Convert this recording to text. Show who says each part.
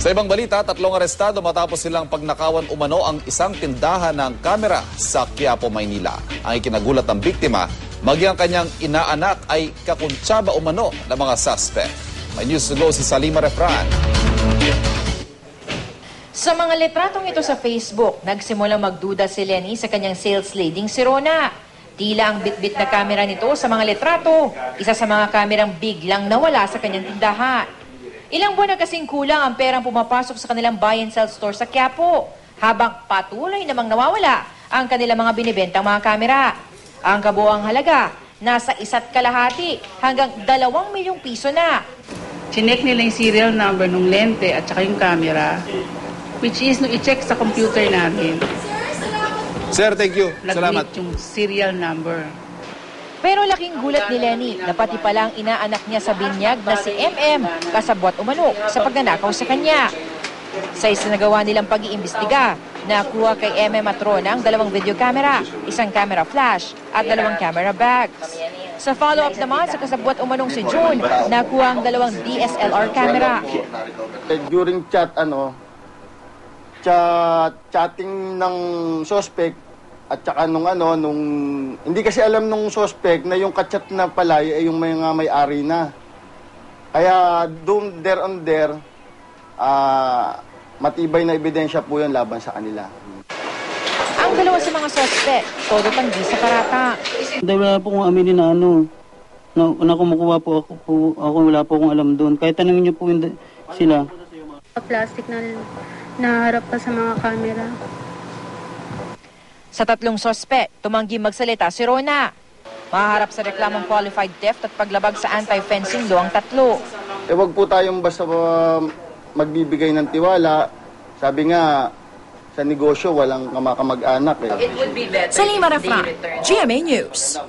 Speaker 1: Sa ibang balita, 3 arestado matapos silang pagnakawan umano ang isang tindahan ng kamera sa Quiapo, Maynila. Ang ikinagulat ng biktima, maging ang kanyang inaanak ay kakuntsaba umano ng mga suspect. May news to go si Salima Refran.
Speaker 2: Sa mga litratong ito sa Facebook, nagsimulang magduda si Lenny sa kanyang sales lading si Rona. Tila ang bitbit na kamera nito sa mga litrato, isa sa mga kamerang biglang nawala sa kanyang tindahan. Ilang buwan na kasing kulang ang perang pumapasok sa kanilang buy and sell store sa Quiapo, habang patuloy namang nawawala ang kanilang mga binibentang mga kamera. Ang kabuoang halaga, nasa 1.5 hanggang 2 milyong piso na.
Speaker 3: Chinek nila yung serial number ng lente at saka yung camera, which is no i-check sa computer namin.
Speaker 1: Sir, thank you. Salamat.
Speaker 3: Nag-meet yung serial number.
Speaker 2: Pero laking gulat ni Lenny na pati palang inaanak niya sa binyag na si MM kasabwat umano sa pagnanakaw sa kanya. Sa isinagawa nilang pag-iimbestiga, nakuha kay MM at Rona ang 2 video camera, 1 camera flash at 2 camera bags. Sa follow-up naman sa kasabwat umanong si June, nakuha ang 2 DSLR camera.
Speaker 4: During chatting ng suspect, at saka nung hindi kasi alam nung suspect na yung kachat na pala ay yung mga may-ari na. Kaya doon matibay na ebidensya po yun laban sa kanila.
Speaker 2: Ang 2 sa mga suspect, todo tanggi sa karata.
Speaker 5: Dahil wala po kong aminin na kumukuha po ako, wala po akong alam doon. Kahit tanongin niyo po sila.
Speaker 6: Plastic na naharap pa sa mga camera.
Speaker 2: Sa 3 suspect, tumanggi magsalita si Rona. Maharap sa reklamong qualified theft at paglabag sa anti-fencing law ang 3.
Speaker 4: Wag po tayong basta magbibigay ng tiwala. Sabi nga, sa negosyo walang kamag-anak.
Speaker 7: Salima Refran, GMA News.